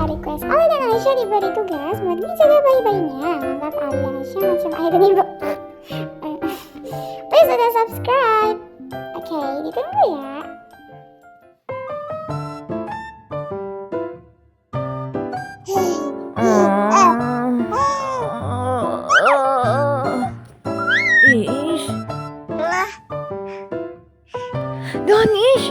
request Ali dan Aisyah diberi tugas buat menjaga bayi-bayinya. Mantap Ali dan Aisyah macam ayah dan ibu. Please sudah subscribe. Oke, ditunggu ya. Ish. Danish.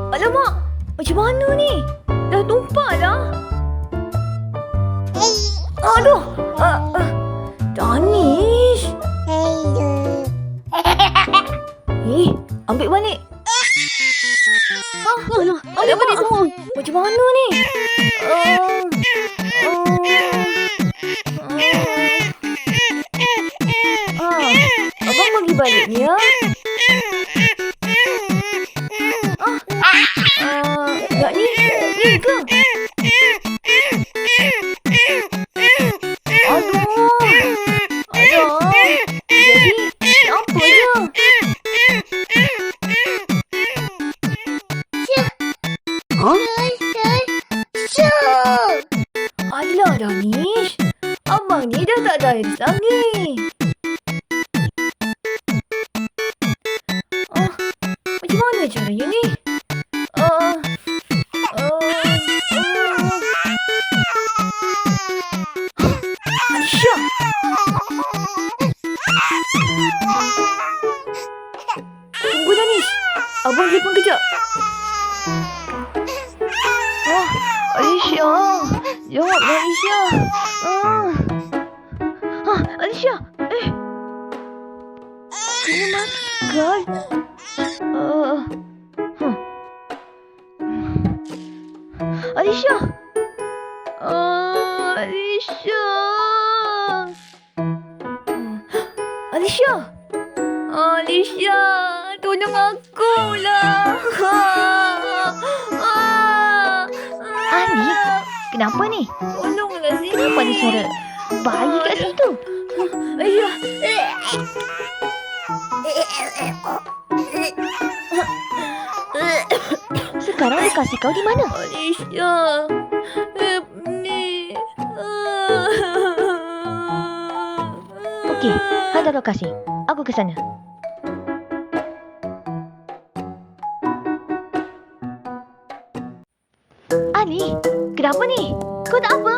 Alamak, macam mana ni? Dah tumpah dah. Aduh. Danish. Ambil balik. Ambil balik semua. Macam mana ni? Abang bagi balik ni ya. Tak ni ke? Aduh. Jadi apa je? Alah Danish, abang ni dah tak ada iris lagi. Macam mana caranya ni? Aisyah. Tunggu Danish, abang telefon kejap. Aisyah, jawab Aisyah. Aisyah, kena makan. Aisyah, Aisyah, tolong aku lah. Ani, kenapa ni? Tolonglah sini. Kenapa ada suara bayi kat situ? Aisyah. Sekarang lokasi kau di mana? Aisyah. Ni. Okey, hantar lokasi. Aku ke sana. Ali, kenapa ni? Kau tak apa?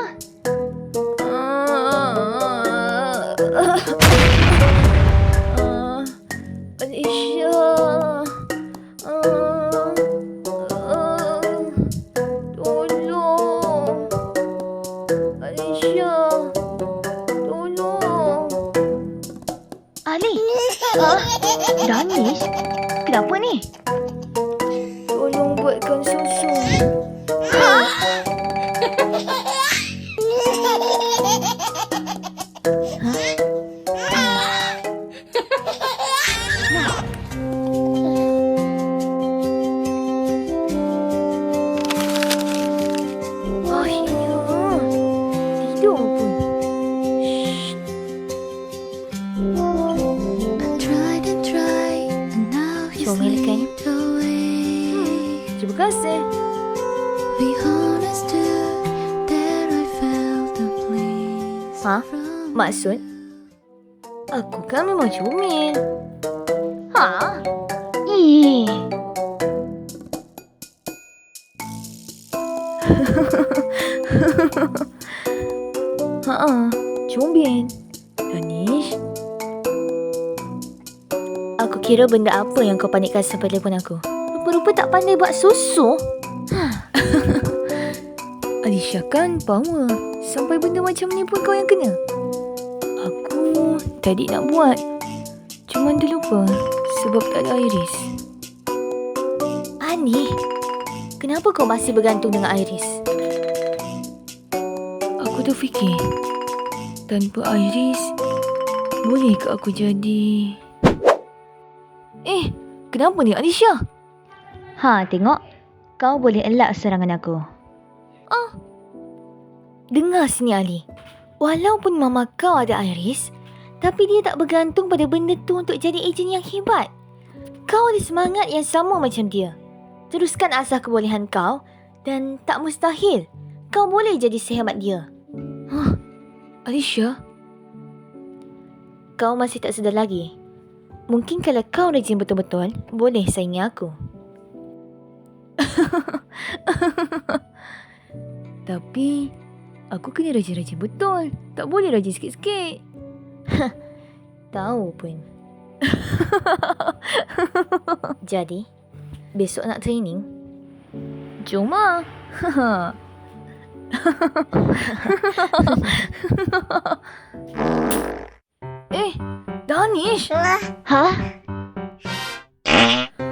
Aisyah. Tolong. Aisyah. Tolong. Ali, Danish, kenapa ni? Tolong buatkan susu. Tidur pun. Comel kan? Terima kasih. Maksud? Aku kan memang comel. Ih, Comel. Danish. Aku kira benda apa yang kau panikkan sampai telefon aku. rupa-rupa tak pandai buat susu. Aisyah kan power. Sampai benda macam ni pun kau yang kena. Aku tadi nak buat, cuma terlupa sebab tak ada iris. Ani, kenapa kau masih bergantung dengan Iris? Aku terfikir, tanpa Iris, boleh ke aku jadi... kenapa ni Aisyah? Tengok. Kau boleh elak serangan aku. Dengar sini Ali. Walaupun mama kau ada Iris, tapi dia tak bergantung pada benda tu untuk jadi ejen yang hebat. Kau ada semangat yang sama macam dia. Teruskan asah kebolehan kau dan tak mustahil kau boleh jadi sehebat dia. Alicia, kau masih tak sedar lagi. Mungkin kalau kau rajin betul-betul, boleh saingi aku. Tapi aku kena rajin-rajin betul. Tak boleh rajin sikit-sikit. Tahu pun. Jadi, besok nak training? Jom lah. Danish! Ha?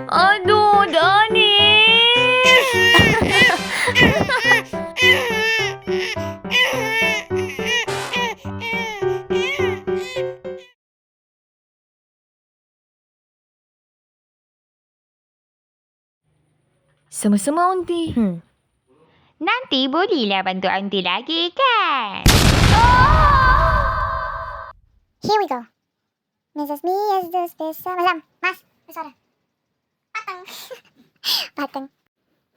Aduh, Danish! Sama-sama, Aunty. Nanti bolehlah bantu aunty lagi kan? Here we go. Mrs. Me is the special. Mas, bersuara. Patang. Patang.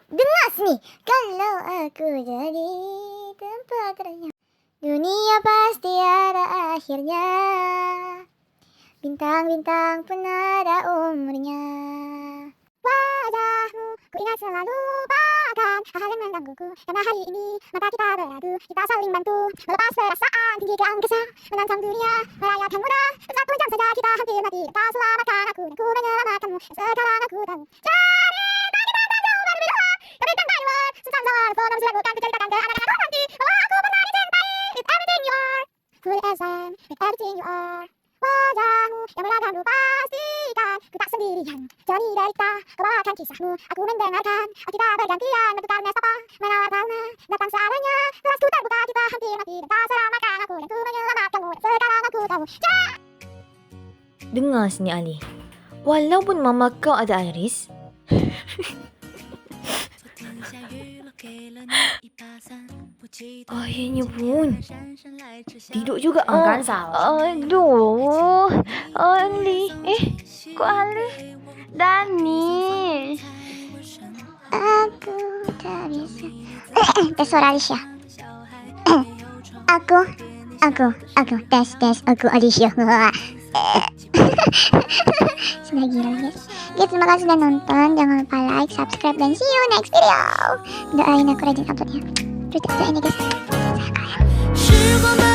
Dengar sini. Kalau aku jadi tempat terang, dunia pasti ada akhirnya. Bintang-bintang pun ada umurnya. Wajahmu ku ingat selalu, bahkan hal yang menggangguku. Karena hari ini mata kita beradu, kita saling bantu, melepas perasaan tinggi ke angkasa, menantang dunia, merayakan muda. Satu jam saja kita hampir mati, kau selamatkan aku dan ku menyelamatkanmu. Sekarang aku tahu, jadi kita tak jauh berbeda. Tapi tangkai luar, susah soal, belum dilakukan, kuceritakan ke anak-anak nanti bahwa aku pernah dicintai. With everything you are, full as I am, with everything you are. Wajahmu yang beragam pastikan ku tak sendirian. Jalani derita, kebahagiaan kisahmu aku mendengarkan. Kita bergantian bertukar nestapa, menawar palma datang seadanya. Gelasku terbuka, kita hampir mati dan kau selamatkan aku dan ku menyelamatkanmu. Sekarang aku tahu. Dengar sini, Ali. Walaupun mama kau ada iris, ayahnya pun tidur juga. Aduh, Ali. Kok Ali? Danish. Aku tak bisa. Itu suara Alicia. Aku tes aku Alicia. Sudah gila guys. Terima kasih sudah nonton. Jangan lupa like, subscribe, dan see you next video. Doain aku rajin upload ya. Terus ini guys. 时光。